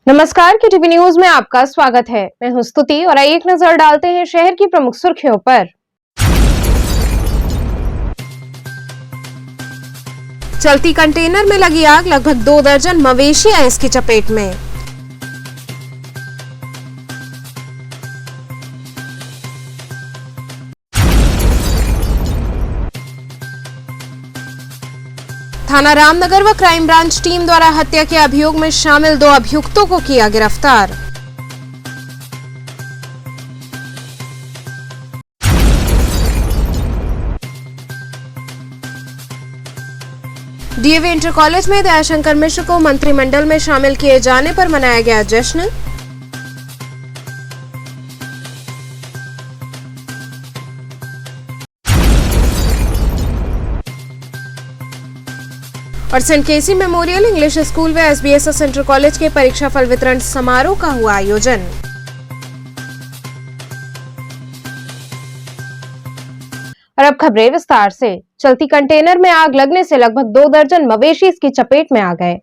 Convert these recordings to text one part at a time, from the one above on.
नमस्कार, के TV news में आपका स्वागत है। मैं हूं स्तुति और आइए एक नजर डालते हैं शहर की प्रमुख सुर्खियों पर। चलती कंटेनर में लगी आग, लगभग 2 दर्जन मवेशी आए इसकी चपेट में। थाना रामनगर व क्राइम ब्रांच टीम द्वारा हत्या के अभियोग में शामिल 2 अभियुक्तों को किया गिरफ्तार। डीएवी इंटर कॉलेज में दयाशंकर मिश्र को मंत्रिमंडल में शामिल किए जाने पर मनाया गया जश्न। और सेंट केसी मेमोरियल इंग्लिश स्कूल व एसबीएसएस इंटर कॉलेज के परीक्षा फल वितरण समारोह का हुआ आयोजन। और अब खबरें विस्तार से। चलती कंटेनर में आग लगने से लगभग 2 दर्जन मवेशी इसकी चपेट में आ गए।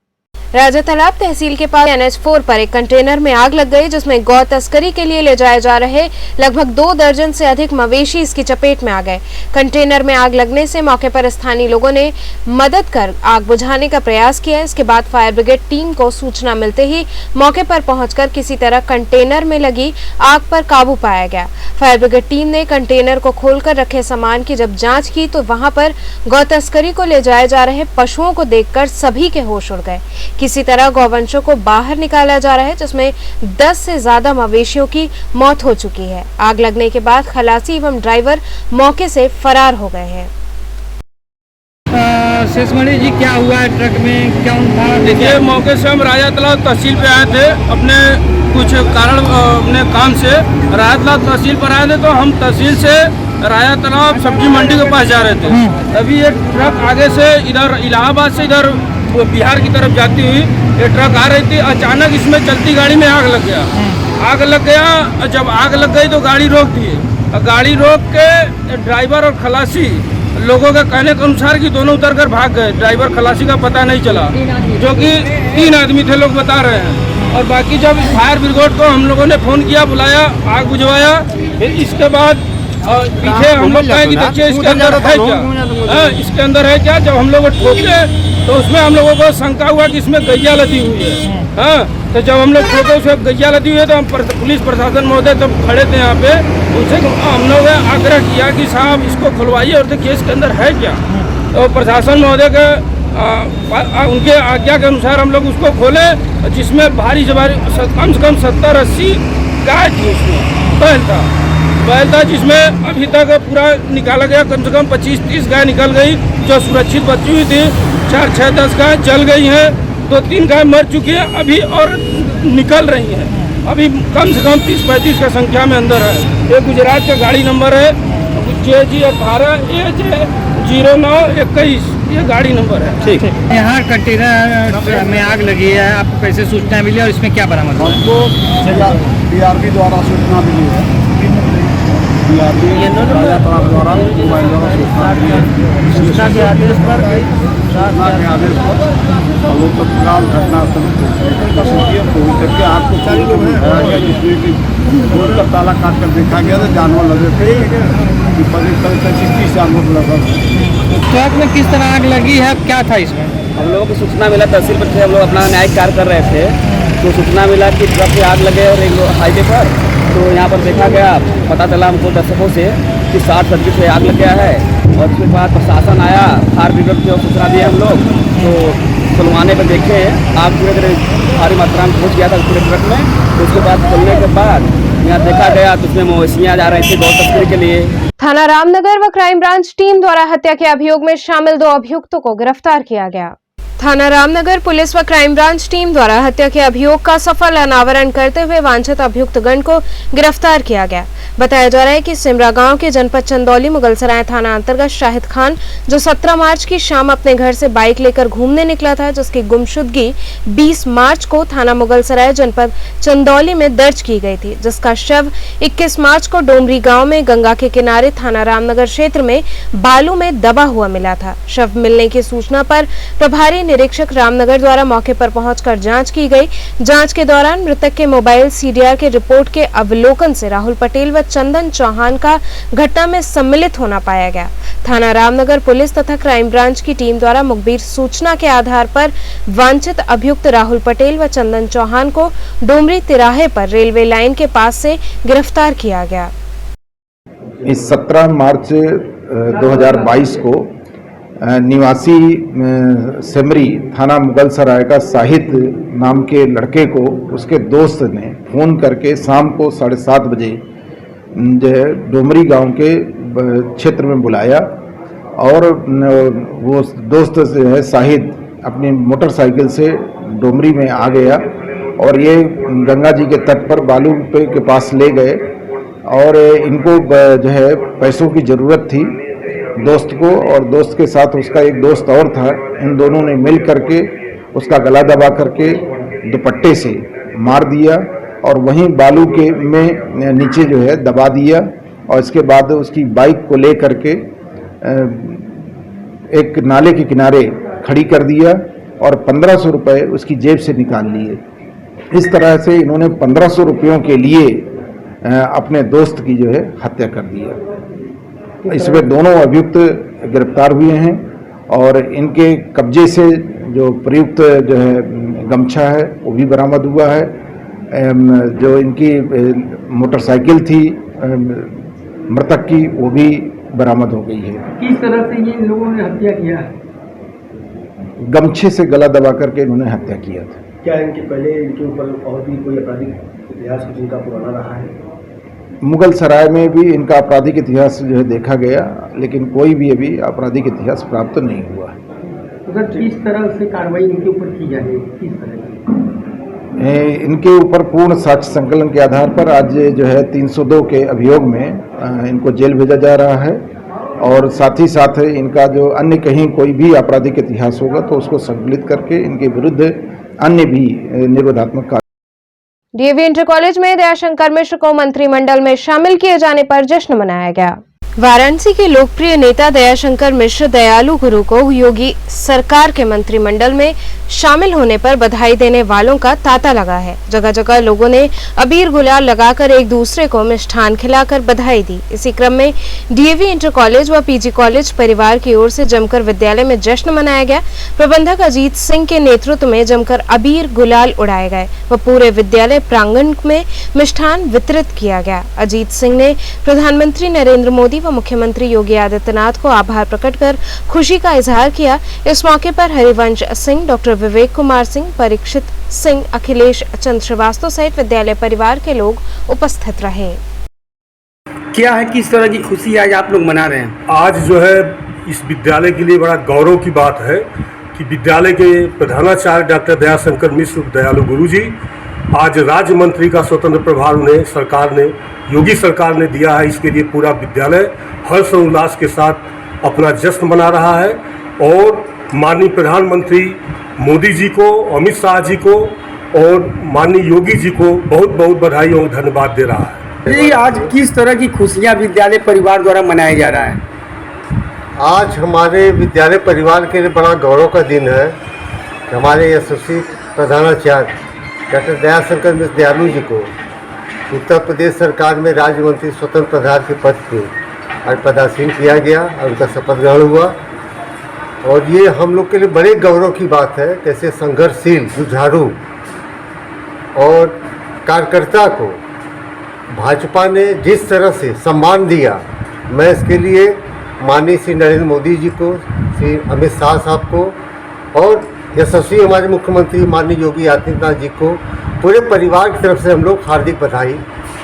राजा तालाब तहसील के पास NH4 पर एक कंटेनर में आग लग गई, जिसमें गौ तस्करी के लिए ले जाए जा रहे लगभग 2 दर्जन से अधिक मवेशी इसकी चपेट में आ गए। कंटेनर में आग लगने से मौके पर स्थानीय लोगों ने मदद कर आग बुझाने का प्रयास किया। इसके बाद फायर ब्रिगेड टीम को सूचना मिलते ही मौके पर पहुंचकर किसी तरह कंटेनर में लगी आग पर काबू पाया गया। फायर ब्रिगेड टीम ने कंटेनर को खोलकर रखे सामान की जब जाँच की तो वहां पर गौ तस्करी को ले जाए जा रहे पशुओं को देखकर सभी के होश उड़ गए। किसी तरह गौवंशों को बाहर निकाला जा रहा है, जिसमें 10 से ज्यादा मवेशियों की मौत हो चुकी है। आग लगने के बाद खलासी एवं ड्राइवर मौके से फरार हो गए हैं। शेषमणि जी, क्या हुआ है ट्रक में, क्या था? देखिए, मौके से हम राजा तालाब तहसील पे आए थे। अपने कुछ कारण अपने काम से राजा तालाब तहसील पर आए थे, तो हम तहसील से राजा तालाब सब्जी मंडी के पास जा रहे थे। तभी ये ट्रक आगे से इधर इलाहाबाद से इधर बिहार की तरफ जाती हुई ये ट्रक आ रही थी। अचानक इसमें चलती गाड़ी में आग लग गया। आग लग गया, जब आग लग गई तो गाड़ी रोक दी। गाड़ी रोक के ड्राइवर और खलासी लोगों के कहने के अनुसार कि दोनों उतरकर भाग गए। ड्राइवर खलासी का पता नहीं चला, जो कि 3 आदमी थे, लोग बता रहे हैं। और बाकी जब फायर ब्रिगेड को हम लोगों ने फोन किया, बुलाया, आग बुझवाया। फिर इसके बाद पीछे हम लोग कहे कि देखिए इसके अंदर है क्या, इसके अंदर है क्या। जब हम लोग ठोके तो उसमें हम लोगों को शंका हुआ कि इसमें गैया लदी हुई है। तो जब हम लोग ठोके उसमें गैया लदी हुई है तो हम पुलिस प्रशासन महोदय तब खड़े थे यहाँ पे। उनसे हम लोग आग्रह किया कि साहब इसको खुलवाइए और देखिए इसके अंदर है क्या। तो प्रशासन महोदय के उनके आज्ञा के अनुसार हम लोग उसको खोले, जिसमें भारी से भारी कम से कम 70-80 गाय थी। उसमें बैल था जिसमें अभी तक पूरा निकाला गया। कम से कम 25-30 गाय निकल गई जो सुरक्षित बची हुई थी। 4-6-10 गाय जल गई हैं, 2-3 गाय मर चुकी हैं अभी और निकल रही हैं। अभी कम से कम 30-35 का संख्या में अंदर है। ये गुजरात का गाड़ी नंबर है JG 18 AJ 0921, ये गाड़ी नंबर है। ठीक है। यहाँ कंटेनर में आग लगी है, आपको कैसे सूचना मिली और इसमें क्या बरामद हुआ? हमको DRB द्वारा सूचना मिली है। राजा तालाब द्वारा मोबाइल द्वारा सूचना के आदेश पर हम लोग तत्काल घटनास्थल पहुँच करके आग को उठाया गया, जिसमें कि रोड का ताला काट कर देखा गया था। जानवर लगे थे, करीब 30 जानवर लगा। ट्रक में किस तरह आग लगी है, क्या था इसमें? हम लोगों को सूचना मिला, तहसील पर थे, हम लोग अपना न्यायिक कार्य कर रहे थे तो सूचना मिला कि ट्रक में आग लगे और एक हाईवे पर। तो यहाँ पर देखा गया, पता चला हमको दर्शकों से कि 60 सब्जी से आग लग गया है। और उसके बाद प्रशासन आया, फायर ब्रिगेड को सूचना दिया हम लोग। तो खुलवाने पर देखे आग पूरे तरह भारी मात्रा में पहुँच गया था पूरे ट्रक में। तो उसके बाद खुलने के बाद यहाँ देखा गया तो उसमें मवेशियाँ जा रही थी गौ तस्करी के लिए। थाना रामनगर व क्राइम ब्रांच टीम द्वारा हत्या के अभियोग में शामिल 2 अभियुक्तों को गिरफ्तार किया गया। थाना रामनगर पुलिस व क्राइम ब्रांच टीम द्वारा हत्या के अभियोग का सफल अनावरण करते हुए वांछित अभियुक्तगण को गिरफ्तार किया गया। बताया जा रहा है कि सिमरा गांव के जनपद चंदौली मुगलसराय थाना अंतर्गत शाहिद खान, जो 17 मार्च की शाम अपने घर से बाइक लेकर घूमने निकला था, जिसकी गुमशुदगी 20 मार्च को थाना मुगलसराय जनपद चंदौली में दर्ज की गई थी, जिसका शव 21 मार्च को डोमरी गांव में गंगा के किनारे थाना रामनगर क्षेत्र में बालू में दबा हुआ मिला था। शव मिलने की सूचना पर प्रभारी निरीक्षक रामनगर द्वारा मौके पर पहुंचकर जांच की गई। जांच के दौरान मृतक के मोबाइल सीडीआर के रिपोर्ट के अवलोकन से राहुल पटेल व चंदन चौहान का घटना में सम्मिलित होना पाया गया। थाना रामनगर पुलिस तथा क्राइम ब्रांच की टीम द्वारा मुखबिर सूचना के आधार पर वांछित अभियुक्त राहुल पटेल व चंदन चौहान को डोमरी तिराहे पर रेलवे लाइन के पास से गिरफ्तार किया गया। इस 17 मार्च 2022 को निवासी सेमरी थाना मुगल सराय का शाहिद नाम के लड़के को उसके दोस्त ने फ़ोन करके शाम को 7:30 बजे जो है डोमरी गांव के क्षेत्र में बुलाया और वो दोस्त जो है शाहिद अपनी मोटरसाइकिल से डोमरी में आ गया और ये गंगा जी के तट पर बालू पे के पास ले गए और इनको जो है पैसों की ज़रूरत थी दोस्त को, और दोस्त के साथ उसका एक दोस्त और था। इन दोनों ने मिल करके उसका गला दबा करके दुपट्टे से मार दिया और वहीं बालू के में नीचे जो है दबा दिया और इसके बाद उसकी बाइक को ले करके एक नाले के किनारे खड़ी कर दिया और 1500 रुपये उसकी जेब से निकाल लिए। इस तरह से इन्होंने 1500 रुपयों के लिए अपने दोस्त की जो है हत्या कर दिया। इसमें दोनों अभियुक्त गिरफ्तार हुए हैं और इनके कब्जे से जो प्रयुक्त जो है गमछा है वो भी बरामद हुआ है। जो इनकी मोटरसाइकिल थी मृतक की वो भी बरामद हो गई है। किस तरह से ये इन लोगों ने हत्या किया है? गमछे से गला दबा करके इन्होंने हत्या किया था। क्या इनके पहले इनके ऊपर और भी कोई आपराधिक इतिहास जिनका पुराना रहा है? मुगल सराय में भी इनका आपराधिक इतिहास जो है देखा गया, लेकिन कोई भी अभी आपराधिक इतिहास प्राप्त नहीं हुआ है। तो किस तरह से कार्रवाई इनके ऊपर की जाएगी? किस तरह की? इनके ऊपर पूर्ण साक्ष्य संकलन के आधार पर आज जो है 302 के अभियोग में इनको जेल भेजा जा रहा है और साथ ही साथ इनका जो अन्य कहीं कोई भी आपराधिक इतिहास होगा तो उसको संकलित करके इनके विरुद्ध अन्य भी निरोधात्मक कार्य। डीएवी इंटर कॉलेज में दयाशंकर मिश्र को मंत्रिमंडल में शामिल किए जाने पर जश्न मनाया गया। वाराणसी के लोकप्रिय नेता दयाशंकर मिश्र दयालु गुरु को योगी सरकार के मंत्रिमंडल में शामिल होने पर बधाई देने वालों का तांता लगा है। जगह जगह लोगों ने अबीर गुलाल लगाकर एक दूसरे को मिष्ठान खिलाकर बधाई दी। इसी क्रम में डीएवी इंटर कॉलेज व पीजी कॉलेज परिवार की ओर से जमकर विद्यालय में जश्न मनाया गया। प्रबंधक अजीत सिंह के नेतृत्व में जमकर अबीर गुलाल उड़ाए गए व पूरे विद्यालय प्रांगण में मिष्ठान वितरित किया गया। अजीत सिंह ने प्रधानमंत्री नरेंद्र मोदी व मुख्यमंत्री योगी आदित्यनाथ को आभार प्रकट कर खुशी का इजहार किया। इस मौके पर हरिवंश सिंह, डॉक्टर विवेक कुमार सिंह, परीक्षित सिंह, अखिलेश चंद्र श्रीवास्तव सहित विद्यालय परिवार के लोग उपस्थित रहे। क्या है, किस तरह की खुशी आज आप लोग मना रहे हैं? आज जो है इस विद्यालय के लिए बड़ा गौरव की बात है कि विद्यालय के प्रधानाचार्य डॉक्टर दयाशंकर मिश्र दयालु गुरु जी आज राज्य मंत्री का स्वतंत्र प्रभार उन्हें सरकार ने, योगी सरकार ने दिया है। इसके लिए पूरा विद्यालय हर्ष और उल्लास के साथ अपना जश्न मना रहा है और माननीय प्रधानमंत्री मोदी जी को, अमित शाह जी को और माननीय योगी जी को बहुत बहुत बधाई और धन्यवाद दे रहा है। जी, आज किस तरह की खुशियां विद्यालय परिवार द्वारा मनाया जा रहा है? आज हमारे विद्यालय परिवार के लिए बड़ा गौरव का दिन है कि हमारे यशस्वी प्रधानाचार्य डॉक्टर दयाशंकर मिश्र दयालु जी को उत्तर प्रदेश सरकार में राज्य मंत्री स्वतंत्र प्रभार के पद पर आज पदासीन किया गया और उनका शपथ ग्रहण हुआ। और ये हम लोग के लिए बड़े गौरव की बात है कैसे संघर्षशील, जुझारू और कार्यकर्ता को भाजपा ने जिस तरह से सम्मान दिया, मैं इसके लिए माननीय श्री नरेंद्र मोदी जी को, श्री अमित शाह साहब को और यशस्वी हमारे मुख्यमंत्री माननीय योगी आदित्यनाथ जी को पूरे परिवार की तरफ से हम लोग हार्दिक बधाई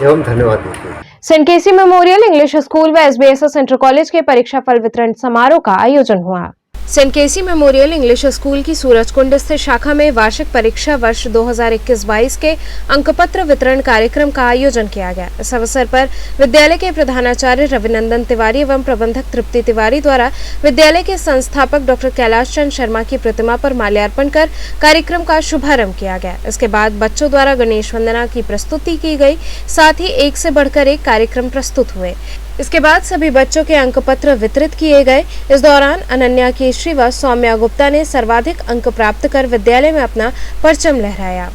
एवं धन्यवाद देते हैं। सेंट केसी मेमोरियल इंग्लिश स्कूल व एसबीएसएस इंटर कॉलेज के परीक्षा फल वितरण समारोह का आयोजन हुआ। सेंट केसी मेमोरियल इंग्लिश स्कूल की सूरजकुंड स्थित शाखा में वार्षिक परीक्षा वर्ष 2021-22 के अंकपत्र वितरण कार्यक्रम का आयोजन किया गया। इस अवसर पर विद्यालय के प्रधानाचार्य रविनंदन तिवारी एवं प्रबंधक तृप्ति तिवारी द्वारा विद्यालय के संस्थापक डॉक्टर कैलाश चंद शर्मा की प्रतिमा पर माल्यार्पण कर कार्यक्रम का शुभारंभ किया गया। इसके बाद बच्चों द्वारा गणेश वंदना की प्रस्तुति की गई। साथ ही एक से बढ़कर एक कार्यक्रम प्रस्तुत हुए। इसके बाद सभी बच्चों के अंक पत्र वितरित किए गए। इस दौरान अनन्या केशरी व सौम्या गुप्ता ने सर्वाधिक अंक प्राप्त कर विद्यालय में अपना परचम लहराया।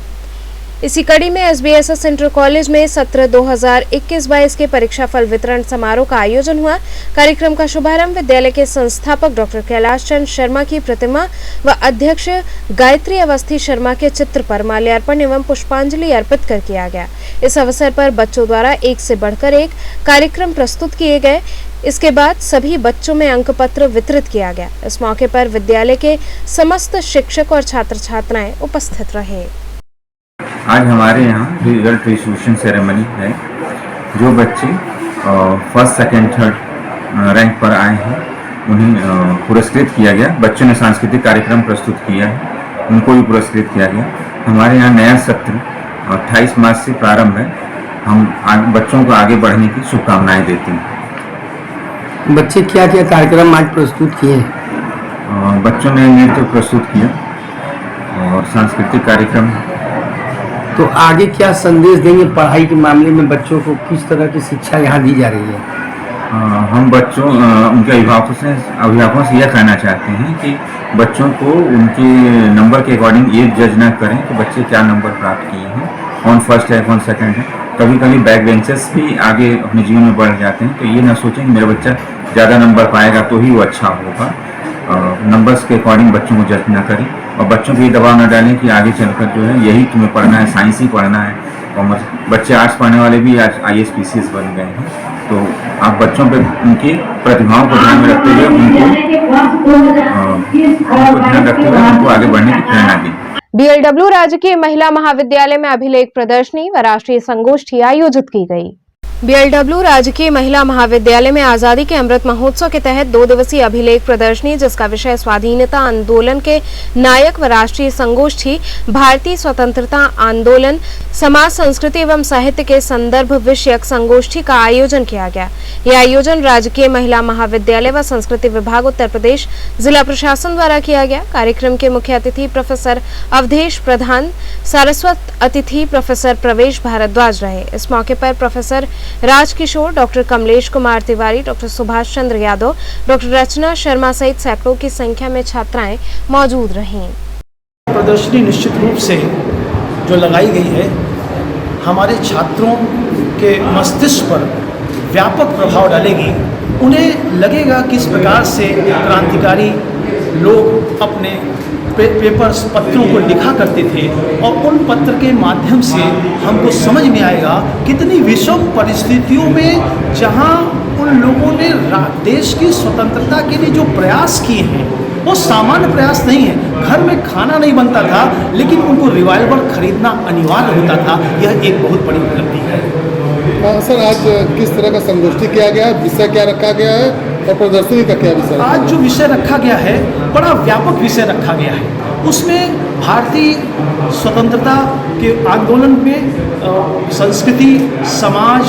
इसी कड़ी में SBSS इंटर कॉलेज में सत्र 2021-22 के परीक्षा फल वितरण समारोह का आयोजन हुआ। कार्यक्रम का शुभारंभ विद्यालय के संस्थापक डॉक्टर कैलाश चंद शर्मा की प्रतिमा व अध्यक्ष गायत्री अवस्थी शर्मा के चित्र पर माल्यार्पण एवं पुष्पांजलि अर्पित कर किया गया। इस अवसर पर बच्चों द्वारा एक से बढ़कर एक कार्यक्रम प्रस्तुत किए गए। इसके बाद सभी बच्चों में अंक पत्र वितरित किया गया। इस मौके पर विद्यालय के समस्त शिक्षक और छात्र छात्राएं उपस्थित रहे। आज हमारे यहाँ रिजल्ट डिस्ट्रीब्यूशन सेरेमनी है। जो बच्चे फर्स्ट सेकंड थर्ड रैंक पर आए हैं उन्हें पुरस्कृत किया गया। बच्चों ने सांस्कृतिक कार्यक्रम प्रस्तुत किया है, उनको भी पुरस्कृत किया गया। हमारे यहाँ नया सत्र 28 मार्च से प्रारंभ है। हम बच्चों को आगे बढ़ने की शुभकामनाएं देते हैं। बच्चे क्या क्या कार्यक्रम आज प्रस्तुत किए? बच्चों ने नृत्य प्रस्तुत किया और सांस्कृतिक कार्यक्रम। तो आगे क्या संदेश देंगे पढ़ाई के मामले में? बच्चों को किस तरह की शिक्षा यहाँ दी जा रही है? हम बच्चों उनके अभिभावकों से यह कहना चाहते हैं कि बच्चों को उनके नंबर के अकॉर्डिंग ये जज ना करें कि बच्चे क्या नंबर प्राप्त किए हैं, कौन फर्स्ट है कौन सेकंड है। कभी कभी बैक बेंचर्स भी आगे अपने जीवन में बढ़ जाते हैं, तो ये ना सोचें कि मेरा बच्चा ज़्यादा नंबर पाएगा तो ही वो अच्छा होगा। नंबर्स के अकॉर्डिंग बच्चों को जज ना करें और बच्चों को ये दबाव न डालें कि आगे चलकर जो है यही तुम्हें पढ़ना है, साइंस ही पढ़ना है, कॉमर्स। बच्चे आर्ट्स पढ़ने वाले भी आज IAS PCS बन गए हैं। तो आप बच्चों पे उनकी प्रतिभाओं को ध्यान में रखते हुए उनको ध्यान रखते हुए उनको आगे बढ़ने की प्रेरणा दें। BLW राजकीय महिला महाविद्यालय में अभिलेख प्रदर्शनी व राष्ट्रीय संगोष्ठी आयोजित की गई। BLW राजकीय महिला महाविद्यालय में आजादी के अमृत महोत्सव के तहत 2 दिवसीय अभिलेख प्रदर्शनी, जिसका विषय स्वाधीनता आंदोलन के नायक व राष्ट्रीय संगोष्ठी, भारतीय स्वतंत्रता आंदोलन, समाज संस्कृति एवं साहित्य के संदर्भ विषयक संगोष्ठी का आयोजन किया गया। यह आयोजन राजकीय महिला महाविद्यालय व संस्कृति विभाग उत्तर प्रदेश जिला प्रशासन द्वारा किया गया। कार्यक्रम के मुख्य अतिथि प्रोफेसर अवधेश प्रधान, सारस्वत अतिथि प्रोफेसर प्रवेश भारद्वाज रहे। इस मौके पर professor Rajkishore, doctor Kamlesh Kumar Tiwari, doctor Subhash Chandra Yadav, doctor Rachna Sharma सहित सैकड़ों की संख्या में छात्राएं मौजूद रहीं। प्रदर्शनी निश्चित रूप से जो लगाई गई है हमारे छात्रों के मस्तिष्क पर व्यापक प्रभाव डालेगी। उन्हें लगेगा कि इस प्रकार से क्रांतिकारी लोग अपने पेपर्स पत्रों को लिखा करते थे और उन पत्र के माध्यम से हमको समझ में आएगा कितनी विषम परिस्थितियों में जहां उन लोगों ने देश की स्वतंत्रता के लिए जो प्रयास किए हैं वो सामान्य प्रयास नहीं है। घर में खाना नहीं बनता था लेकिन उनको रिवाल्वर खरीदना अनिवार्य होता था। यह एक बहुत बड़ी उपलब्धि है। सर, आज किस तरह का संगोष्ठी किया गया है, विषय क्या रखा गया है और प्रदर्शनी का क्या विषय? आज जो विषय रखा गया है बड़ा व्यापक विषय रखा गया है। उसमें भारतीय स्वतंत्रता के आंदोलन में संस्कृति, समाज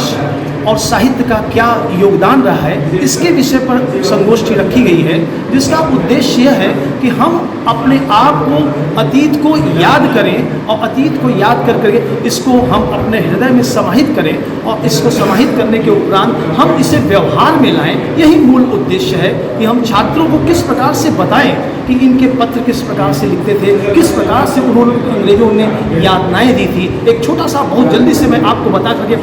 और साहित्य का क्या योगदान रहा है, इसके विषय पर संगोष्ठी रखी गई है, जिसका उद्देश्य यह है कि हम अपने आप को, अतीत को याद करें और अतीत को याद करके इसको हम अपने हृदय में समाहित करें और इसको समाहित करने के उपरांत हम इसे व्यवहार में लाएं। यही मूल उद्देश्य है कि हम छात्रों को किस प्रकार से बताएं कि इनके पत्र किस प्रकार से लिखते थे, किस प्रकार से उन्होंने अंग्रेजों ने यातनाएं दी थी। एक छोटा सा बहुत जल्दी से मैं आपको बता करके,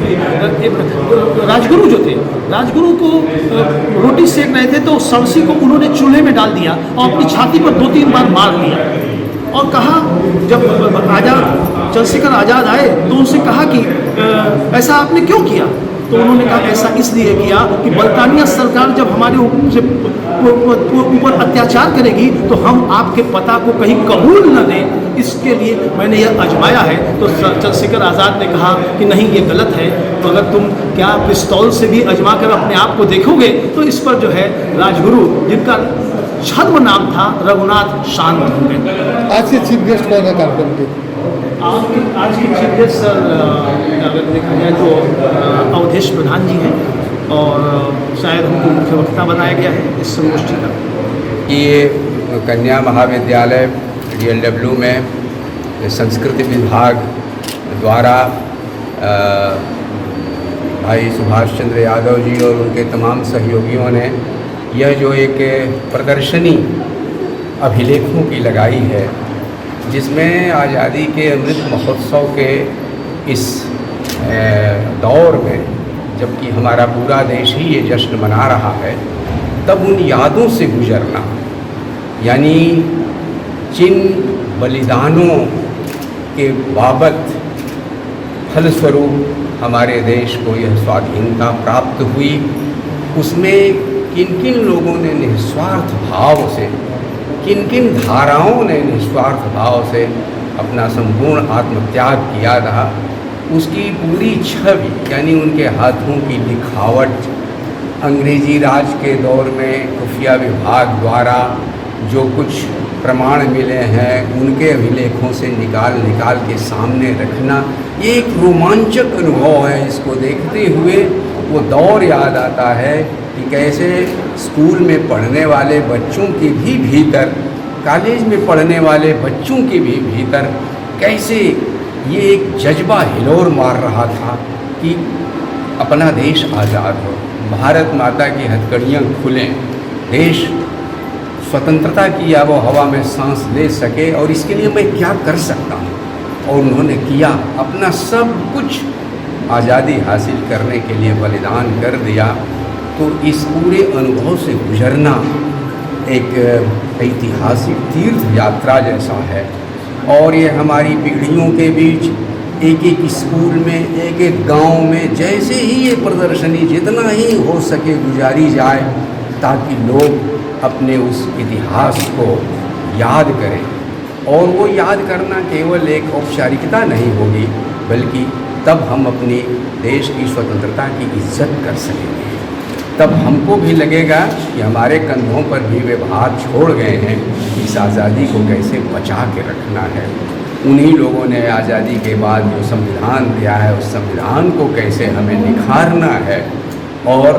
राजगुरु जो थे, राजगुरु को रोटी सेक रहे थे तो सरसी को उन्होंने चूल्हे में डाल दिया और अपनी छाती पर 2-3 बार मार दिया और कहा, जब चंद्रशेखर आज़ाद आए तो उनसे कहा कि ऐसा आपने क्यों किया? तो उन्होंने कहा ऐसा इसलिए किया कि बरतानिया सरकार जब हमारे ऊपर अत्याचार करेगी तो हम आपके पता को कहीं कबूल न दें, इसके लिए मैंने यह आजमाया है। तो चंद्रशेखर आज़ाद ने कहा कि नहीं, ये गलत है, तो अगर तुम क्या पिस्तौल से भी आजमा कर अपने आप को देखोगे? तो इस पर जो है राजगुरु, जिनका छद्म नाम था, रघुनाथ शांत होंगे। आज के चीफ गेस्ट कौन है कार्यक्रम के? आज के चीफ गेस्ट सर अगर देखा जाए तो अवधेश प्रधान जी हैं और शायद हमको मुख्य वक्ता बनाया गया है इस संगोष्ठी का। ये कन्या महाविद्यालय BLW में संस्कृति विभाग द्वारा भाई सुभाष चंद्र यादव जी और उनके तमाम सहयोगियों ने यह जो एक प्रदर्शनी अभिलेखों की लगाई है, जिसमें आज़ादी के अमृत महोत्सव के इस दौर में, जबकि हमारा पूरा देश ही ये जश्न मना रहा है, तब उन यादों से गुजरना, यानी जिन बलिदानों के बाबत फलस्वरूप हमारे देश को यह स्वाधीनता प्राप्त हुई, उसमें किन किन लोगों ने निस्वार्थ भाव से, किन किन धाराओं ने निस्वार्थ भाव से अपना संपूर्ण आत्मत्याग किया था, उसकी पूरी छवि, यानी उनके हाथों की लिखावट, अंग्रेजी राज के दौर में खुफिया विभाग द्वारा जो कुछ प्रमाण मिले हैं, उनके अभिलेखों से निकाल के सामने रखना, ये एक रोमांचक अनुभव है। इसको देखते हुए वो दौर याद आता है कि कैसे स्कूल में पढ़ने वाले बच्चों के भी भीतर, कॉलेज में पढ़ने वाले बच्चों के भी भीतर कैसे ये एक जज्बा हिलोर मार रहा था कि अपना देश आज़ाद हो, भारत माता की हथकड़ियाँ खुलें, देश स्वतंत्रता की आबो हवा में सांस ले सके, और इसके लिए मैं क्या कर सकता हूँ। और उन्होंने किया, अपना सब कुछ आज़ादी हासिल करने के लिए बलिदान कर दिया। तो इस पूरे अनुभव से गुजरना एक ऐतिहासिक तीर्थ यात्रा जैसा है, और ये हमारी पीढ़ियों के बीच एक एक स्कूल में, एक एक गांव में जैसे ही ये प्रदर्शनी जितना ही हो सके गुजारी जाए, ताकि लोग अपने उस इतिहास को याद करें। और वो याद करना केवल एक औपचारिकता नहीं होगी, बल्कि तब हम अपनी देश की स्वतंत्रता की इज्जत कर सकेंगे। तब हमको भी लगेगा कि हमारे कंधों पर भी वे भार छोड़ गए हैं, इस आज़ादी को कैसे बचा के रखना है। उन्हीं लोगों ने आज़ादी के बाद जो संविधान दिया है, उस संविधान को कैसे हमें निखारना है, और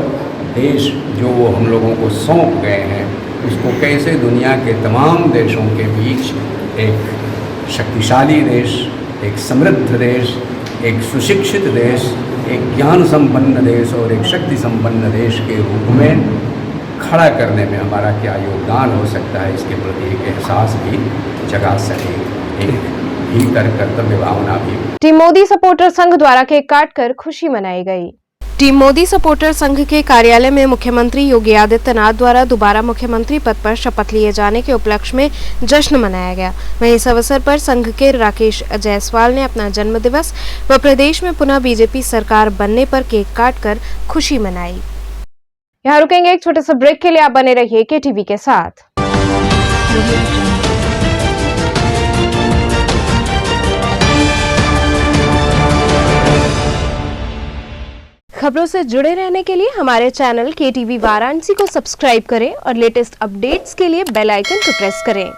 देश जो वो हम लोगों को सौंप गए हैं, उसको कैसे दुनिया के तमाम देशों के बीच एक शक्तिशाली देश, एक समृद्ध देश, एक सुशिक्षित देश, एक ज्ञान संपन्न देश और एक शक्ति संपन्न देश के रूप में खड़ा करने में हमारा क्या योगदान हो सकता है, इसके प्रति एक एहसास भी जगा सके, एक भीतर कर्तव्य भावना भी। टीम मोदी सपोर्टर संघ द्वारा केक काटकर खुशी मनाई गई। टीम मोदी सपोर्टर संघ के कार्यालय में मुख्यमंत्री योगी आदित्यनाथ द्वारा दोबारा मुख्यमंत्री पद पर शपथ लिए जाने के उपलक्ष्य में जश्न मनाया गया। वहीं इस अवसर पर संघ के राकेश जायसवाल ने अपना जन्मदिवस व प्रदेश में पुनः बीजेपी सरकार बनने पर केक काटकर खुशी मनाई। यहाँ रुकेंगे एक छोटे से ब्रेक के लिए, आप बने रहिए KTV के साथ। खबरों से जुड़े रहने के लिए हमारे चैनल KTV वाराणसी को सब्सक्राइब करें और लेटेस्ट अपडेट्स के लिए बेल आइकन को प्रेस करें।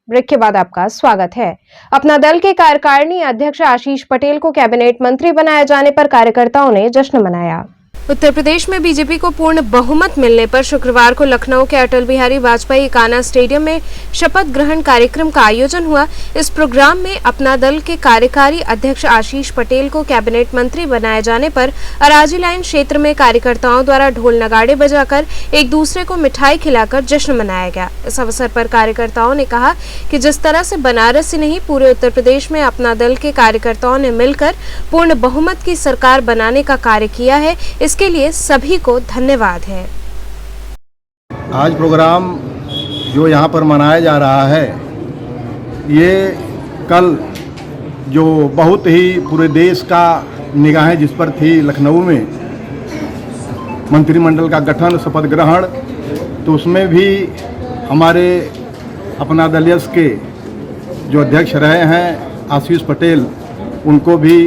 ब्रेक के बाद आपका स्वागत है। अपना दल के कार्यकारिणी अध्यक्ष आशीष पटेल को कैबिनेट मंत्री बनाए जाने पर कार्यकर्ताओं ने जश्न मनाया। उत्तर प्रदेश में बीजेपी को पूर्ण बहुमत मिलने पर शुक्रवार को लखनऊ के अटल बिहारी वाजपेयी इकाना स्टेडियम में शपथ ग्रहण कार्यक्रम का आयोजन हुआ। इस प्रोग्राम में अपना दल के कार्यकारी अध्यक्ष आशीष पटेल को कैबिनेट मंत्री बनाए जाने पर अराजी लाइन क्षेत्र में कार्यकर्ताओं द्वारा ढोल नगाड़े बजाकर एक दूसरे को मिठाई खिलाकर जश्न मनाया गया। इस अवसर पर कार्यकर्ताओं ने कहा कि जिस तरह से बनारस ही नहीं पूरे उत्तर प्रदेश में अपना दल के कार्यकर्ताओं ने मिलकर पूर्ण बहुमत की सरकार बनाने का कार्य किया है, इसके लिए सभी को धन्यवाद है। आज प्रोग्राम जो यहाँ पर मनाया जा रहा है, ये कल जो बहुत ही पूरे देश का निगाहें जिस पर थी लखनऊ में मंत्रिमंडल का गठन, शपथ ग्रहण, तो उसमें भी हमारे अपना दल के जो अध्यक्ष रहे हैं आशीष पटेल, उनको भी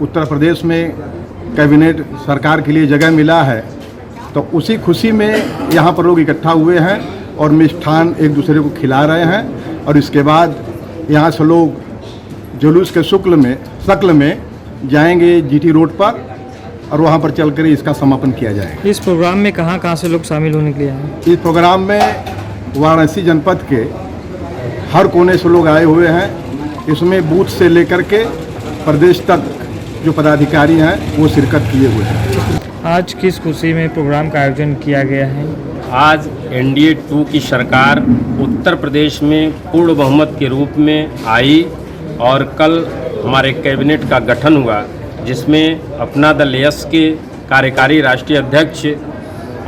उत्तर प्रदेश में कैबिनेट सरकार के लिए जगह मिला है। तो उसी खुशी में यहाँ पर लोग इकट्ठा हुए हैं और मिष्ठान एक दूसरे को खिला रहे हैं, और इसके बाद यहाँ से लोग जुलूस के शक्ल में जाएंगे GT रोड पर, और वहाँ पर चलकर इसका समापन किया जाएगा। इस प्रोग्राम में कहाँ से लोग शामिल होने के लिए आए? इस प्रोग्राम में वाराणसी जनपद के हर कोने से लोग आए हुए हैं। इसमें बूथ से लेकर के प्रदेश तक जो पदाधिकारी हैं वो शिरकत किए हुए हैं। आज किस खुशी में प्रोग्राम का आयोजन किया गया है? आज NDA 2 की सरकार उत्तर प्रदेश में पूर्ण बहुमत के रूप में आई और कल हमारे कैबिनेट का गठन हुआ, जिसमें अपना दल यस के कार्यकारी राष्ट्रीय अध्यक्ष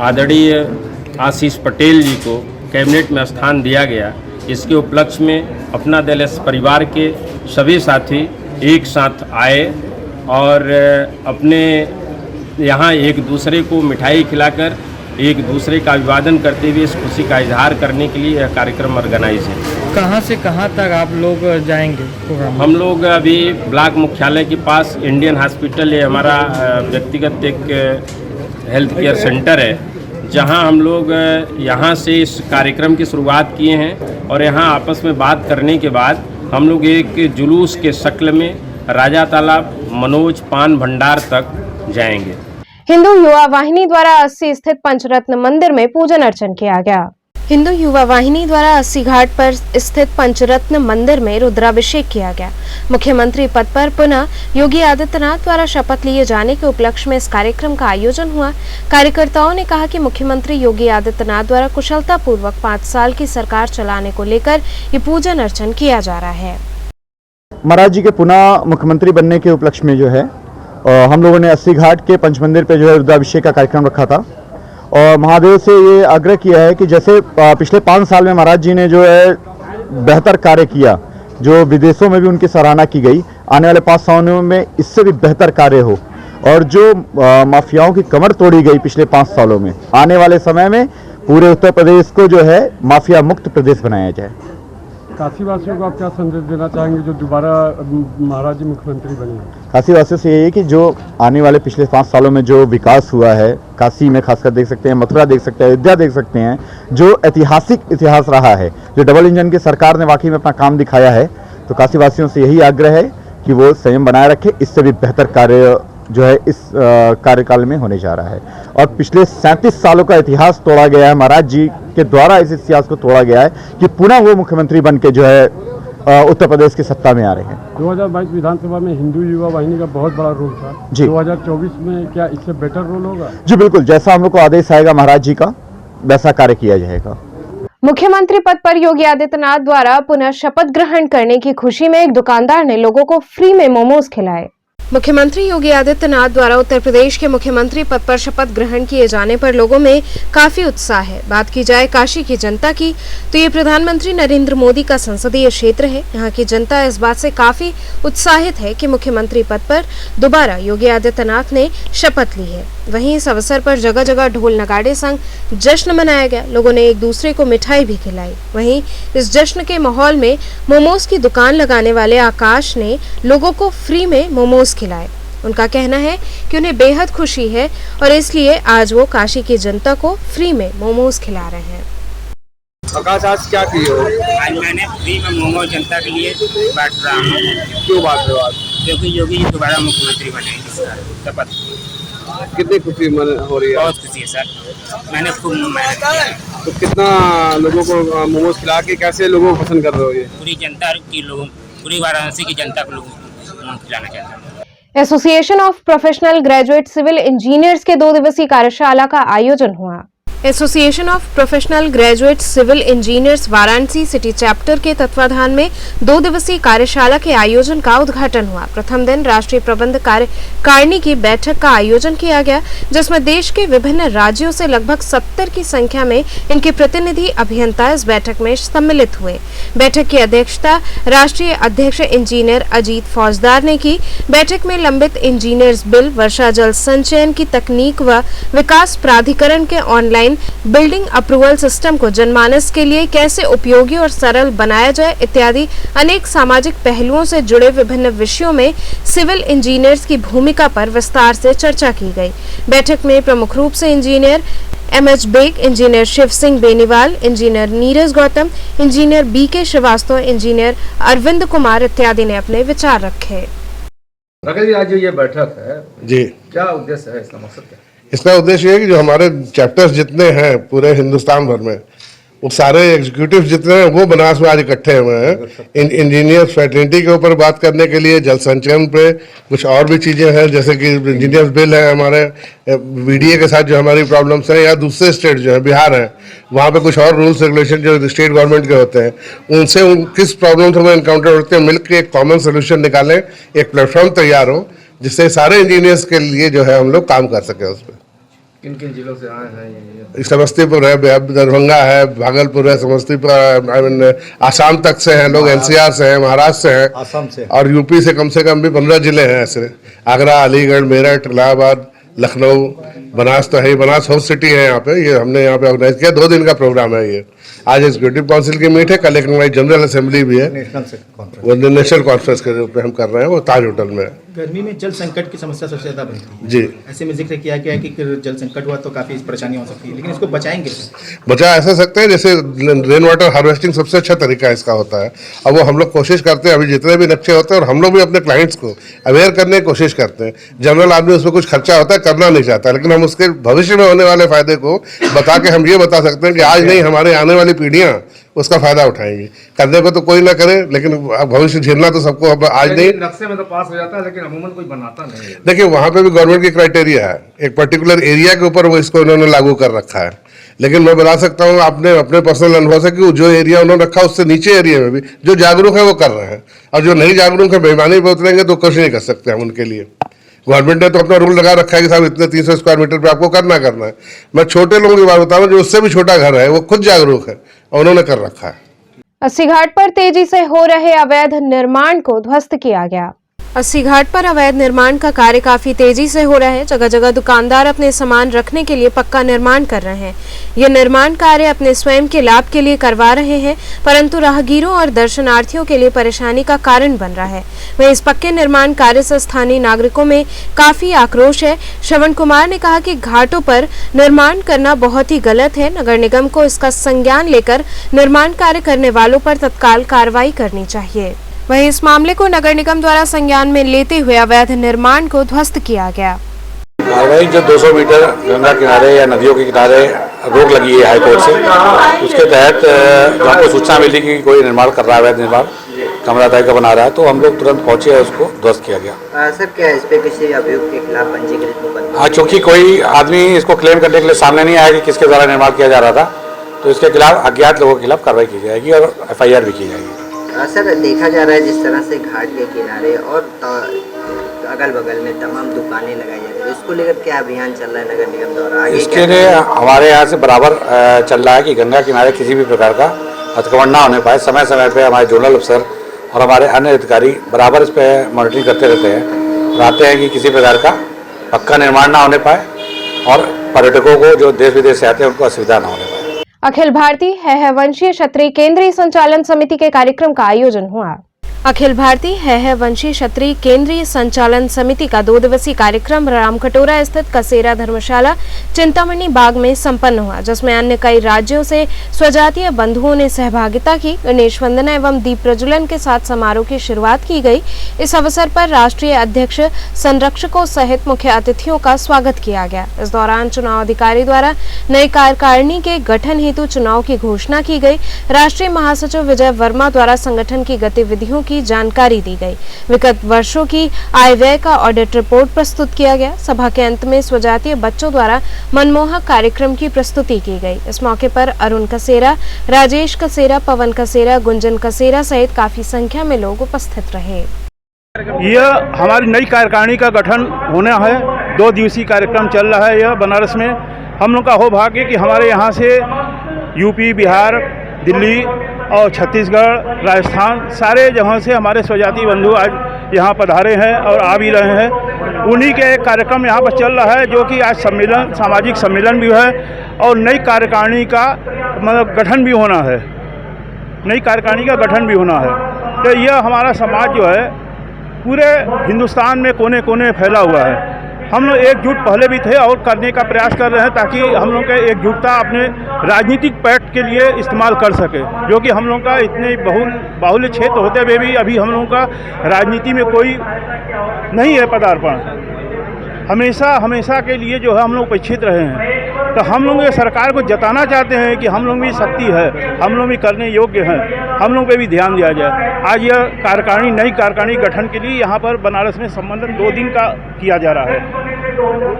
आदरणीय आशीष पटेल जी को कैबिनेट में स्थान दिया गया। इसके उपलक्ष्य में अपना दल यस परिवार के सभी साथी एक साथ आए और अपने यहाँ एक दूसरे को मिठाई खिलाकर एक दूसरे का अभिवादन करते हुए इस खुशी का इजहार करने के लिए यह कार्यक्रम ऑर्गेनाइज है। कहाँ से कहाँ तक आप लोग जाएंगे प्रोग्राम? हम लोग अभी ब्लॉक मुख्यालय के पास इंडियन हॉस्पिटल है, हमारा व्यक्तिगत एक हेल्थ केयर सेंटर है, जहां हम लोग यहां से इस कार्यक्रम की शुरुआत किए हैं और यहां आपस में बात करने के बाद हम लोग एक जुलूस के शक्ल में राजा तालाब मनोज पान भंडार तक जाएंगे। हिंदू युवा वाहिनी द्वारा 80 स्थित पंचरत्न मंदिर में पूजन अर्चन किया गया। हिंदू युवा वाहिनी द्वारा 80 घाट पर स्थित पंचरत्न मंदिर में रुद्राभिषेक किया गया। मुख्यमंत्री पद पर पुनः योगी आदित्यनाथ द्वारा शपथ लिए जाने के उपलक्ष्य में इस कार्यक्रम का आयोजन हुआ। कार्यकर्ताओं ने कहा कि मुख्यमंत्री योगी आदित्यनाथ द्वारा कुशलता पूर्वक 5 साल की सरकार चलाने को लेकर ये पूजन अर्चन किया जा रहा है। महाराज जी के पुनः मुख्यमंत्री बनने के उपलक्ष्य में जो है हम लोगों ने 80 घाट के पंच मंदिर पे जो है रुद्राभिषेक का कार्यक्रम रखा था और महादेव से ये आग्रह किया है कि जैसे पिछले 5 साल में महाराज जी ने जो है बेहतर कार्य किया, जो विदेशों में भी उनकी सराहना की गई, आने वाले 5 सालों में इससे भी बेहतर कार्य हो और जो माफियाओं की कमर तोड़ी गई पिछले 5 सालों में, आने वाले समय में पूरे उत्तर प्रदेश को जो है माफिया मुक्त प्रदेश बनाया जाए। काशी वासियों को आप क्या संदेश देना चाहेंगे जो दोबारा महाराज जी मुख्यमंत्री बने? काशी वासियों से यही है कि जो आने वाले पिछले 5 सालों में जो विकास हुआ है, काशी में खासकर देख सकते हैं, मथुरा देख सकते हैं, अयोध्या देख सकते हैं, जो ऐतिहासिक इतिहास रहा है, जो डबल इंजन की सरकार ने वाकई में अपना काम दिखाया है, तो काशी वासियों से यही आग्रह है कि वो संयम बनाए रखे। इससे भी बेहतर कार्य जो है इस कार्यकाल में होने जा रहा है और पिछले 37 सालों का इतिहास तोड़ा गया है, महाराज जी के द्वारा इस इतिहास को तोड़ा गया है कि पुनः वो मुख्यमंत्री बन के जो है उत्तर प्रदेश की सत्ता में आ रहे हैं। 2022 विधानसभा में हिंदू युवा वाहिनी का बहुत बड़ा रोल था जी। 2024 में क्या इससे बेटर रोल होगा? जी बिल्कुल, जैसा हम लोग को आदेश आएगा महाराज जी का वैसा कार्य किया जाएगा। मुख्यमंत्री पद पर योगी आदित्यनाथ द्वारा पुनः शपथ ग्रहण करने की खुशी में एक दुकानदार ने लोगों को फ्री में मोमोज खिलाए। मुख्यमंत्री योगी आदित्यनाथ द्वारा उत्तर प्रदेश के मुख्यमंत्री पद पर शपथ ग्रहण किए जाने पर लोगों में काफी उत्साह है। बात की जाए काशी की जनता की तो ये प्रधानमंत्री नरेंद्र मोदी का संसदीय क्षेत्र है। यहाँ की जनता इस बात से काफी उत्साहित है कि मुख्यमंत्री पद पर दोबारा योगी आदित्यनाथ ने शपथ ली है। वहीं इस अवसर पर जगह जगह ढोल नगाड़े संग जश्न मनाया गया। लोगों ने एक दूसरे को मिठाई भी खिलाई। वहीं इस जश्न के माहौल में मोमोज की दुकान लगाने वाले आकाश ने लोगों को फ्री में मोमोज खिलाए। उनका कहना है कि उन्हें बेहद खुशी है और इसलिए आज वो काशी की जनता को फ्री में मोमोज खिला रहे हैं। आकाश, आज क्या किए हो? आज मैंने फ्री में मोमोज जनता के लिए बांट रहा हूँ। क्यों बांट रहे हो आज? क्योंकि योगी जी दोबारा मुख्यमंत्री बने शपथ। कितनी खुशी हो रही है? बहुत खुशी है सर, मैंने खूब मेहनत किया। तो कितना लोगों को मोमोज खिला के कैसे लोगों को पसंद कर रहे हो? ये पूरी जनता की लोगों, पूरी वाराणसी की जनता को लोगों को खिलाना चाहता हूँ। Association of professional graduate civil engineers के 2 दिवसीय कार्यशाला का आयोजन हुआ। Association of professional graduate civil engineers Varanasi city chapter के तत्वाधान में 2 दिवसीय कार्यशाला के आयोजन का उद्घाटन हुआ। प्रथम दिन राष्ट्रीय प्रबंध कार्यकारिणी की बैठक का आयोजन किया गया, जिसमें देश के विभिन्न राज्यों से लगभग 70 की संख्या में इनके प्रतिनिधि अभियंता इस बैठक में सम्मिलित हुए। बैठक की अध्यक्षता राष्ट्रीय अध्यक्ष इंजीनियर अजीत फौजदार ने की। बैठक में लंबित इंजीनियर्स बिल, वर्षा जल संचयन की तकनीक व विकास प्राधिकरण के ऑनलाइन बिल्डिंग अप्रूवल सिस्टम को जनमानस के लिए कैसे उपयोगी और सरल बनाया जाए इत्यादि अनेक सामाजिक पहलुओं से जुड़े विभिन्न विषयों में सिविल इंजीनियर्स की भूमिका पर विस्तार से चर्चा की गई। बैठक में प्रमुख रूप से engineer M H Baig, engineer Shiv Singh Beniwal, engineer Neeraj Gautam, engineer B K Srivastava, engineer Arvind Kumar इत्यादि ने अपने विचार रखे। राकेश जी, आज जो ये बैठक है जी, क्या उद्देश्य है, इसका मकसद क्या है? इसका उद्देश्य है कि जो हमारे चैप्टर्स जितने हैं पूरे हिंदुस्तान भर में, वो सारे एग्जीक्यूटिव जितने हैं वो बनारस में आज इकट्ठे हुए हैं इंजीनियर्स फैटर्निटी के ऊपर बात करने के लिए, जल संचयन पे कुछ और भी चीज़ें हैं, जैसे कि इंजीनियर्स बिल है हमारे, बीडीए के साथ जो हमारी प्रॉब्लम्स हैं, या दूसरे स्टेट जो है बिहार है वहाँ पे कुछ और रूल्स रेगुलेशन जो स्टेट गवर्नमेंट के होते हैं, उनसे किस प्रॉब्लम हमें इनकाउंटर होते हैं, मिलकर एक कॉमन सोल्यूशन निकालें, एक प्लेटफॉर्म तैयार हो जिससे सारे इंजीनियर्स के लिए जो है हम लोग काम कर सकें उस पर। किन किन जिलों से आए हैं? समस्तीपुर है, दरभंगा है, भागलपुर है, समस्तीपुर, आई मीन आसाम तक से हैं लोग, एनसीआर से हैं, महाराष्ट्र से हैं, आसाम से, और यूपी से कम भी 15 जिले हैं ऐसे, आगरा, अलीगढ़, मेरठ, इलाहाबाद, लखनऊ, बनास तो है, बनास हाउस सिटी है यहाँ पे। ये हमने यहाँ पे ऑर्गेनाइज किया, 2 दिन का प्रोग्राम है ये। आज एग्जीक्यूटिव काउंसिल की मीट है, कल एक हमारी जनरल असेंबली भी है, वो नेशनल कॉन्फ्रेंस के रूप में हम कर रहे हैं, वो ताज होटल में। गर्मी में जल संकट की समस्या सबसे ज्यादा बनती है जी। ऐसे में जिक्र किया गया है कि जल संकट हुआ तो काफी परेशानी हो सकती है, लेकिन इसको बचाएंगे? बचा ऐसा सकते हैं जैसे रेन वाटर हार्वेस्टिंग सबसे अच्छा तरीका इसका होता है। अब वो हम लोग कोशिश करते हैं, अभी जितने भी नक्शे होते हैं, और हम लोग भी अपने क्लाइंट्स को अवेयर करने की कोशिश करते हैं। जनरल आदमी उसमें कुछ खर्चा होता है, करना नहीं चाहता, लेकिन हम उसके भविष्य में होने वाले फायदे को बता के हम ये बता सकते हैं कि आज नहीं, हमारे आने वाली पीढ़ियां उसका फायदा उठाएंगी। करने को तो कोई ना करे, लेकिन भविष्य झेलना तो सबको आज नहीं। नक्शे में तो पास हो जाता है, लेकिन अमूमन कोई बनाता नहीं है। देखिए वहाँ पे भी गवर्नमेंट की क्राइटेरिया है, एक पर्टिकुलर एरिया के ऊपर वो इसको उन्होंने लागू कर रखा है। लेकिन मैं बता सकता हूँ आपने अपने पर्सनल अनुभव से कि जो एरिया उन्होंने रखा उससे नीचे एरिया में भी जो जागरूक है वो कर रहे हैं, और जो नहीं जागरूक है बेईमानी पे उतरेंगे तो कुछ नहीं कर सकते हम उनके लिए। गवर्नमेंट ने तो अपना रूल लगा रखा है कि साहब इतने 300 स्क्वायर मीटर पे आपको करना है। मैं छोटे लोगों की बात बता रहा हूँ, जो उससे भी छोटा घर है वो खुद जागरूक है और उन्होंने कर रखा है। अस्सी घाट पर तेजी से हो रहे अवैध निर्माण को ध्वस्त किया गया। अस्सी घाट पर अवैध निर्माण का कार्य काफी तेजी से हो रहा है। जगह जगह दुकानदार अपने सामान रखने के लिए पक्का निर्माण कर रहे हैं। यह निर्माण कार्य अपने स्वयं के लाभ के लिए करवा रहे हैं, परंतु राहगीरों और दर्शनार्थियों के लिए परेशानी का कारण बन रहा है। वहीं इस पक्के निर्माण कार्य से स्थानीय नागरिकों में काफी आक्रोश है। श्रवण कुमार ने कहा कि घाटों पर निर्माण करना बहुत ही गलत है। नगर निगम को इसका संज्ञान लेकर निर्माण कार्य करने वालों पर तत्काल कार्रवाई करनी चाहिए। वहीं इस मामले को नगर निगम द्वारा संज्ञान में लेते हुए अवैध निर्माण को ध्वस्त किया गया। कार्रवाई जो 200 मीटर गंगा किनारे या नदियों के किनारे रोक लगी है हाईकोर्ट से, उसके तहत हमको सूचना मिली कि कोई निर्माण कर रहा है, अवैध निर्माण कमरादाई का बना रहा है, तो हम लोग तुरंत पहुंचे और उसको ध्वस्त किया गया। सर क्या इस पे किसी अभियुक्त के खिलाफ पंजीकृत मुकदमा? हाँ, चूँकि कोई आदमी इसको क्लेम करने के लिए सामने नहीं आया कि किसके द्वारा निर्माण किया जा रहा था, तो इसके खिलाफ अज्ञात लोगों के खिलाफ कार्रवाई की जाएगी और FIR भी की जाएगी। सर देखा जा रहा है जिस तरह से घाट के किनारे और अगल बगल में तमाम दुकानें लगाई जा रही है, इसको लेकर क्या अभियान चल रहा है नगर निगम द्वारा? इसके लिए हमारे यहाँ से बराबर चल रहा है कि गंगा किनारे किसी भी प्रकार का अतिक्रमण ना होने पाए। समय समय पे हमारे जोनल अफसर और हमारे अन्य अधिकारी बराबर इस पर मॉनिटरिंग करते रहते हैं और आते हैं कि किसी प्रकार का पक्का निर्माण ना होने पाए और पर्यटकों को जो देश विदेश से आते हैं उनको असुविधा ना होने पाए। अखिल भारतीय है वंशीय क्षत्रिय केंद्रीय संचालन समिति के कार्यक्रम का आयोजन हुआ। अखिल भारतीय है वंशीय क्षत्रिय केंद्रीय संचालन समिति का 2 दिवसीय कार्यक्रम रामकटोरा स्थित कसेरा धर्मशाला चिंतामणि बाग में संपन्न हुआ, जिसमें अन्य कई राज्यों से स्वजातीय बंधुओं ने सहभागिता की। गणेश वंदना एवं दीप प्रज्वलन के साथ समारोह की शुरुआत की गई। इस अवसर पर राष्ट्रीय अध्यक्ष संरक्षकों सहित मुख्य अतिथियों का स्वागत किया गया। इस दौरान चुनाव अधिकारी द्वारा नई कार्यकारिणी के गठन हेतु चुनाव की घोषणा की गई। राष्ट्रीय महासचिव विजय वर्मा द्वारा संगठन की गतिविधियों की जानकारी दी गई। विगत वर्षों की आय व्यय का ऑडिट रिपोर्ट प्रस्तुत किया गया। सभा के अंत में स्वजातीय बच्चों द्वारा मनमोहक कार्यक्रम की प्रस्तुति की गई। इस मौके पर अरुण कसेरा, राजेश कसेरा, पवन कसेरा, गुंजन कसेरा सहित काफी संख्या में लोग उपस्थित रहे। यह हमारी नई कार्यकारिणी का गठन होना है। 2 दिवसीय कार्यक्रम चल रहा है यह बनारस में। हम लोग का हो भाग्य कि हमारे यहाँ से यूपी, बिहार, दिल्ली और छत्तीसगढ़, राजस्थान सारे जगहों से हमारे स्वजाति बंधु आज यहाँ पधारे हैं और आ भी रहे हैं। उन्हीं के एक कार्यक्रम यहाँ पर चल रहा है जो कि आज सम्मेलन, सामाजिक सम्मेलन भी है और नई कार्यकारिणी का मतलब गठन भी होना है। नई कार्यकारिणी का गठन भी होना है। तो यह हमारा समाज जो है पूरे हिंदुस्तान में कोने कोने फैला हुआ है। हम लोग एकजुट पहले भी थे और करने का प्रयास कर रहे हैं ताकि हम लोग का एकजुटता अपने राजनीतिक पैक्ट के लिए इस्तेमाल कर सके, जो कि हम लोग का इतने बाहुल्य क्षेत्र होते हुए भी अभी हम लोगों का राजनीति में कोई नहीं है पदार्पण। हमेशा के लिए जो है हम लोग उपेक्षित रहे हैं। तो हम लोग ये सरकार को जताना चाहते हैं कि हम लोग भी शक्ति है, हम लोग भी करने योग्य हैं, हम लोग पे भी ध्यान दिया जाए। आज यह कार्यकारिणी नई कार्यकारिणी गठन के लिए यहाँ पर बनारस में सम्मेलन 2 दिन का किया जा रहा है।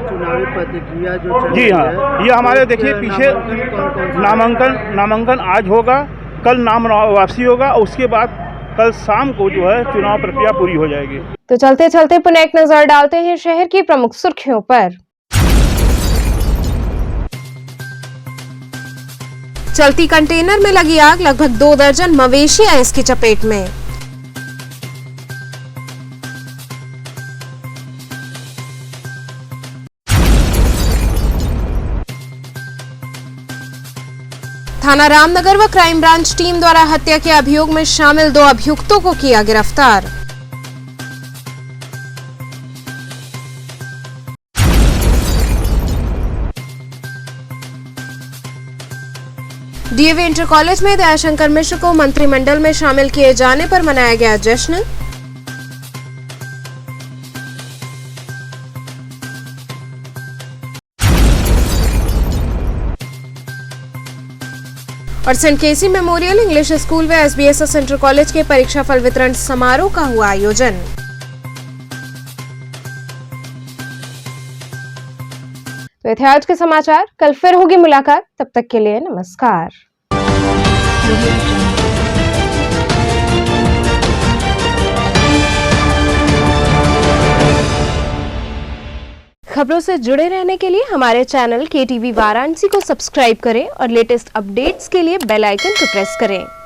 चुनावी प्रतिक्रिया जो चल जी हाँ, ये हमारे देखिए पीछे नामांकन आज होगा, कल नाम वापसी होगा और उसके बाद कल शाम को जो है चुनाव प्रक्रिया पूरी हो जाएगी। तो चलते चलते पुनः एक नजर डालते हैं शहर की प्रमुख सुर्खियों पर। चलती कंटेनर में लगी आग, लगभग 2 दर्जन मवेशी आए इसकी चपेट में। थाना रामनगर व क्राइम ब्रांच टीम द्वारा हत्या के अभियोग में शामिल 2 अभियुक्तों को किया गिरफ्तार। डीएवी इंटर कॉलेज में दयाशंकर मिश्र को मंत्रिमंडल में शामिल किए जाने पर मनाया गया जश्न। और सेंट केसी मेमोरियल इंग्लिश स्कूल व एसबीएसएस इंटर कॉलेज के परीक्षाफल वितरण समारोह का हुआ आयोजन। तो थे आज के समाचार, कल फिर होगी मुलाकात, तब तक के लिए नमस्कार। खबरों से जुड़े रहने के लिए हमारे चैनल KTV वाराणसी को सब्सक्राइब करें और लेटेस्ट अपडेट्स के लिए बेल आइकन को प्रेस करें।